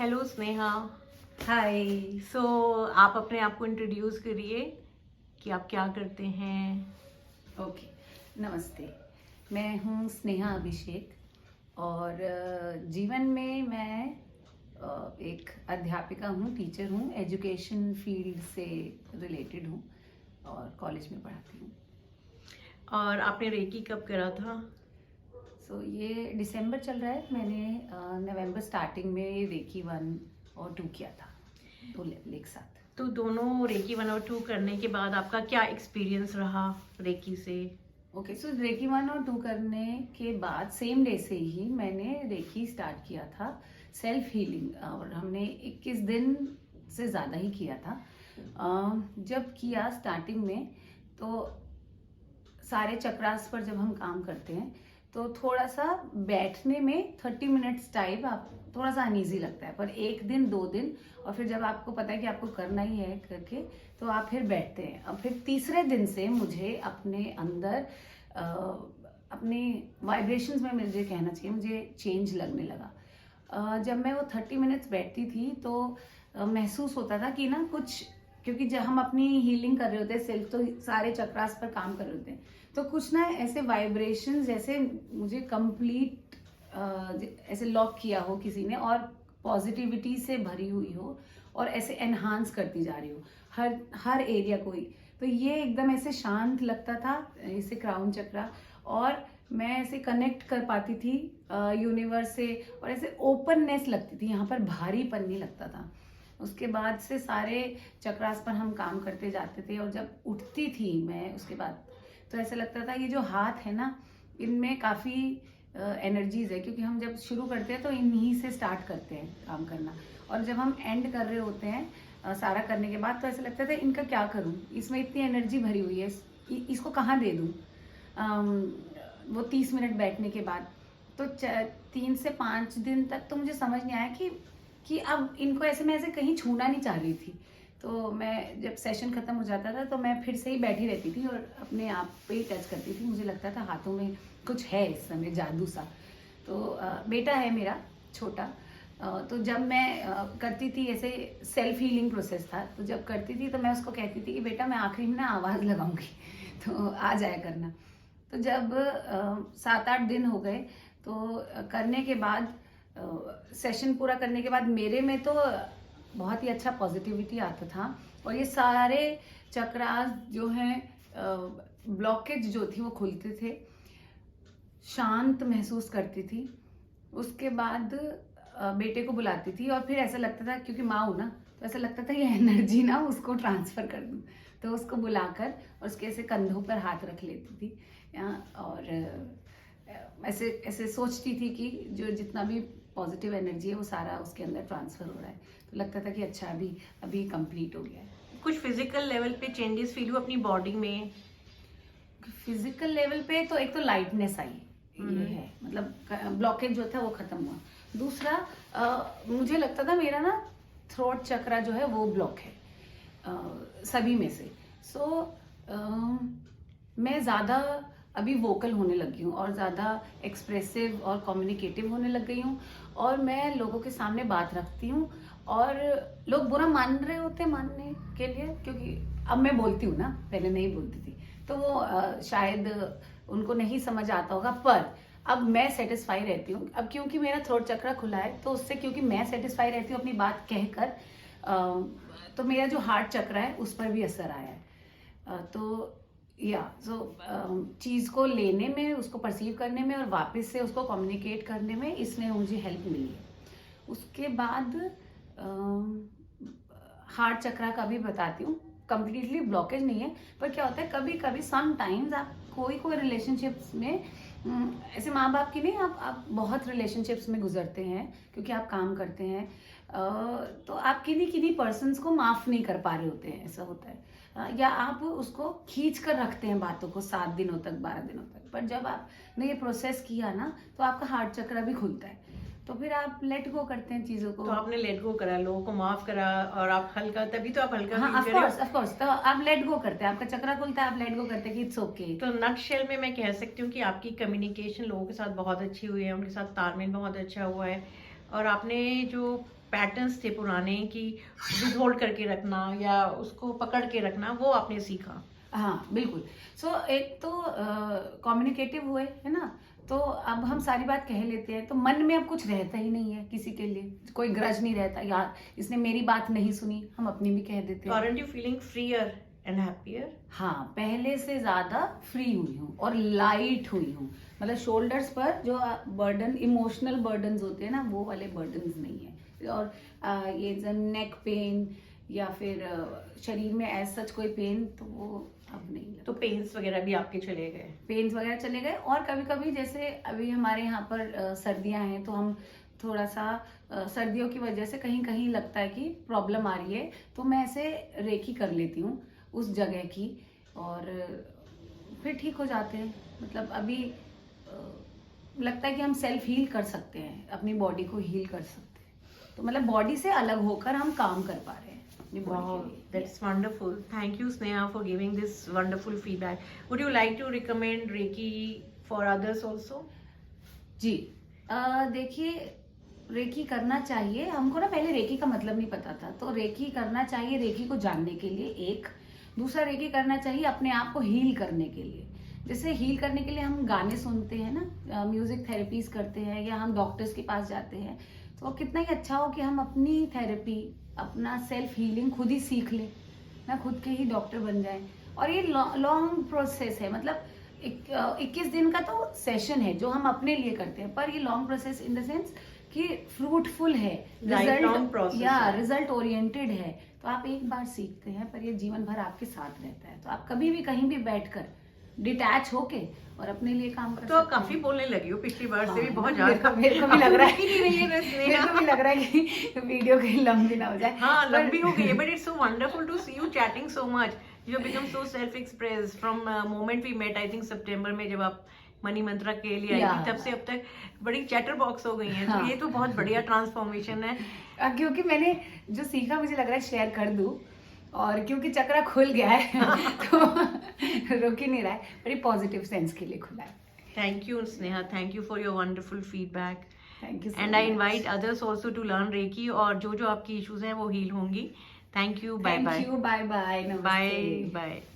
Hello Sneha. हाय। सो आप अपने आप को इंट्रोड्यूस करिए कि आप क्या करते हैं। ओके, नमस्ते। मैं हूँ स्नेहा अभिषेक और जीवन में मैं एक अध्यापिका हूँ, टीचर हूँ, एजुकेशन फील्ड से रिलेटेड हूँ और कॉलेज में पढ़ाती हूँ। और आपने रेकी कब करा था? सो ये दिसंबर चल रहा है। मैंने नवंबर स्टार्टिंग में रेकी 1 और 2 किया था, 2 लेवल एक साथ। तो दोनों रेकी 1 और 2 करने के बाद आपका क्या एक्सपीरियंस रहा रेकी से? ओके, सो रेकी 1 और 2 करने के बाद सेम डे से ही मैंने रेकी स्टार्ट किया था, सेल्फ हीलिंग, और हमने 21 दिन से ज़्यादा ही किया था। जब किया स्टार्टिंग में तो सारे चक्रास पर जब हम काम करते हैं तो थोड़ा सा बैठने में 30 मिनट्स टाइप आप थोड़ा सा अनईजी लगता है, पर एक दिन 2 दिन और फिर जब आपको पता है कि आपको करना ही है करके तो आप फिर बैठते हैं। और फिर तीसरे दिन से मुझे अपने अंदर अपने वाइब्रेशंस में, मुझे कहना चाहिए, मुझे चेंज लगने लगा। जब मैं वो 30 मिनट्स बैठती थी तो महसूस होता था कि ना कुछ, क्योंकि जब हम अपनी हीलिंग कर रहे होते हैं सेल्फ, तो सारे चक्रास पर काम कर रहे होते हैं, तो कुछ ना ऐसे वाइब्रेशन जैसे मुझे कंप्लीट ऐसे लॉक किया हो किसी ने और पॉजिटिविटी से भरी हुई हो और ऐसे एनहांस करती जा रही हो हर हर एरिया को ही। तो ये एकदम ऐसे शांत लगता था, इसे क्राउन चक्रा, और मैं ऐसे कनेक्ट कर पाती थी यूनिवर्स से, और ऐसे ओपननेस लगती थी, यहाँ पर भारीपन नहीं लगता था। उसके बाद से सारे चक्रास पर हम काम करते जाते थे, और जब उठती थी मैं उसके बाद तो ऐसा लगता था ये जो हाथ है ना, इनमें काफ़ी एनर्जीज है, क्योंकि हम जब शुरू करते हैं तो इन्हीं से स्टार्ट करते हैं काम करना, और जब हम एंड कर रहे होते हैं सारा करने के बाद तो ऐसा लगता था इनका क्या करूं, इसमें इतनी एनर्जी भरी हुई है, इसको कहाँ दे दूं। वो 30 मिनट बैठने के बाद तो 3 से 5 दिन तक तो मुझे समझ नहीं आया कि अब इनको ऐसे, मैं ऐसे कहीं छूना नहीं चाह रही थी। तो मैं जब सेशन खत्म हो जाता था तो मैं फिर से ही बैठी रहती थी और अपने आप पे ही टच करती थी, मुझे लगता था हाथों में कुछ है इस समय, जादू सा। तो बेटा है मेरा छोटा, तो जब मैं करती थी ऐसे, सेल्फ हीलिंग प्रोसेस था, तो जब करती थी तो मैं उसको कहती थी कि बेटा मैं आखिरी में ना आवाज़ लगाऊंगी तो आ जाया करना। तो जब 7-8 दिन हो गए तो करने के बाद, सेशन पूरा करने के बाद मेरे में तो बहुत ही अच्छा पॉजिटिविटी आता था, और ये सारे चक्रास जो हैं, ब्लॉकेज जो थी वो खुलते थे, शांत महसूस करती थी। उसके बाद बेटे को बुलाती थी और फिर ऐसा लगता था, क्योंकि माँ हूँ ना, तो ऐसा लगता था ये एनर्जी ना उसको ट्रांसफर कर दूँ, तो उसको बुलाकर और उसके ऐसे कंधों पर हाथ रख लेती थी, और ऐसे ऐसे सोचती थी कि जो जितना भी पॉजिटिव एनर्जी है वो सारा उसके अंदर ट्रांसफर हो रहा है, तो लगता था कि अच्छा अभी अभी कंप्लीट हो गया है। कुछ फिजिकल लेवल पे चेंजेस फील हुए अपनी बॉडी में? फिजिकल लेवल पे तो एक तो लाइटनेस आई, ये है, मतलब ब्लॉकेज जो था वो खत्म हुआ। दूसरा, मुझे लगता था मेरा ना थ्रोट चक्रा जो है वो ब्लॉक है सभी में से। सो मैं ज़्यादा अभी वोकल होने लगी हूँ और ज़्यादा एक्सप्रेसिव और कम्युनिकेटिव होने लग गई हूँ, और मैं लोगों के सामने बात रखती हूँ, और लोग बुरा मान रहे होते हैं मानने के लिए, क्योंकि अब मैं बोलती हूँ ना, पहले नहीं बोलती थी, तो वो शायद उनको नहीं समझ आता होगा, पर अब मैं सेटिस्फाई रहती हूँ। अब क्योंकि मेरा थ्रोट चक्रा खुला है तो उससे, क्योंकि मैं सेटिस्फाई रहती हूँ अपनी बात कहकर, तो मेरा जो हार्ट चक्रा है उस पर भी असर आया है। तो या सो चीज़ को लेने में, उसको परसीव करने में और वापस से उसको कम्युनिकेट करने में, इसमें मुझे हेल्प मिली है। उसके बाद हार्ट चक्रा का भी बताती हूँ, कंप्लीटली ब्लॉकेज नहीं है, पर क्या होता है कभी कभी सम टाइम्स आप कोई कोई रिलेशनशिप्स में, ऐसे माँ बाप की नहीं, आप बहुत रिलेशनशिप्स में गुजरते हैं क्योंकि आप काम करते हैं, तो आप किन्हीं किन्हीं पर्सन्स को माफ़ नहीं कर पा रहे होते हैं, ऐसा होता है। या आप उसको खींच कर रखते हैं बातों को 7 दिनों तक, 12 दिनों तक, पर जब आपने ये प्रोसेस किया ना तो आपका हार्ट चक्र भी खुलता है, तो फिर आप लेट गो करते हैं चीज़ों को। तो आपने लेट गो करा, लोगों को माफ करा और आप हल्का, तभी तो आप हल्का हाँ, फील ऑफ करे। कोर्स, तो आप लेट गो करते हैं, आपका चक्र खुलता है, आप लेट गो करते हैं कि इट्स ओके। तो नक्शल में मैं कह सकती हूँ कि आपकी कम्युनिकेशन लोगों के साथ बहुत अच्छी हुई है, उनके साथ तालमेल बहुत अच्छा हुआ है, और आपने जो पैटर्न्स थे पुराने कि विथहोल्ड करके रखना या उसको पकड़ के रखना, वो आपने सीखा? हाँ बिल्कुल। सो एक तो कम्युनिकेटिव हुए, है ना, तो अब हम सारी बात कह लेते हैं तो मन में अब कुछ रहता ही नहीं है किसी के लिए, कोई ग्रज नहीं रहता, यार इसने मेरी बात नहीं सुनी, हम अपनी भी कह देते हैं। Aren't you feeling freer and happier? हाँ, पहले से ज्यादा फ्री हुई हूँ और लाइट हुई हूँ। मतलब शोल्डर्स पर जो बर्डन, इमोशनल बर्डन्स होते हैं ना, वो वाले बर्डन्स नहीं है। और ये जो नेक पेन या फिर शरीर में एज सच कोई पेन, तो वो अब नहीं लगता। तो पेन्स वगैरह भी आपके चले गए? पेन्स वगैरह चले गए। और कभी कभी जैसे अभी हमारे यहाँ पर सर्दियाँ हैं, तो हम थोड़ा सा सर्दियों की वजह से कहीं कहीं लगता है कि प्रॉब्लम आ रही है, तो मैं ऐसे रेकी कर लेती हूँ उस जगह की, और फिर ठीक हो जाते हैं। मतलब अभी लगता है कि हम सेल्फ हील कर सकते हैं, अपनी बॉडी को हील कर सकते हैं, तो मतलब बॉडी से अलग होकर हम काम कर पा रहे हैं अपनी बॉडी Wow, के लिए। that's wonderful. Thank you, Sneha, for giving this wonderful feedback. Would you like to recommend Reiki for others also? जी, देखिए, रेकी करना चाहिए हमको ना। पहले रेकी का मतलब नहीं पता था, तो रेकी करना चाहिए रेकी को जानने के लिए। एक दूसरा, रेकी करना चाहिए अपने आप को हील करने के लिए। जैसे हील करने के लिए हम गाने सुनते हैं ना, म्यूजिक थेरेपीज करते हैं, या हम डॉक्टर्स के पास जाते हैं, तो कितना ही अच्छा हो कि हम अपनी थेरेपी, अपना सेल्फ हीलिंग खुद ही सीख लें ना, खुद के ही डॉक्टर बन जाएं। और ये लॉन्ग प्रोसेस है, मतलब 21 दिन का तो सेशन है जो हम अपने लिए करते हैं, पर ये long process in the sense कि फ्रूटफुल है, Lifelong process या है। रिजल्ट ओरिएंटेड है। तो आप एक बार सीखते हैं, पर ये जीवन भर आपके साथ रहता है। तो आप कभी भी कहीं भी बैठकर डिटैच होके और अपने लिए काम कर तो आप सकते हैं। काफी बोलने लगी हो पिछली बार से भी, हाँ, बहुत मेरे ज्यादा। को भी लग रहा है, मेरे मेरे को भी लग रहा है कि वीडियो कहीं लंबी ना हो जाए। हाँ, पर- लंबी हो गई है, but it's so wonderful to see you chatting so much. You have become so self express from moment we met, I think सितंबर में, जब आप मनी मंत्रा के लिए आई थी, तब से अब तक बड़ी चैटर बॉक्स हो गई हैं। तो हाँ। ये तो बहुत बढ़िया ट्रांसफॉर्मेशन है। क्योंकि मैंने जो सीखा, मुझे लग रहा है शेयर कर दूं, और क्योंकि चक्रा खुल गया है तो रुक ही नहीं रहा है, बड़ी पॉजिटिव सेंस के लिए खुला है। Thank you, Sneha. Thank you for your wonderful feedback. Thank you. And I invite others also to learn Reiki, और जो जो आपकी इश्यूज हैं वो हील होंगी। Thank you. Bye bye. Thank you, bye bye, Bye bye.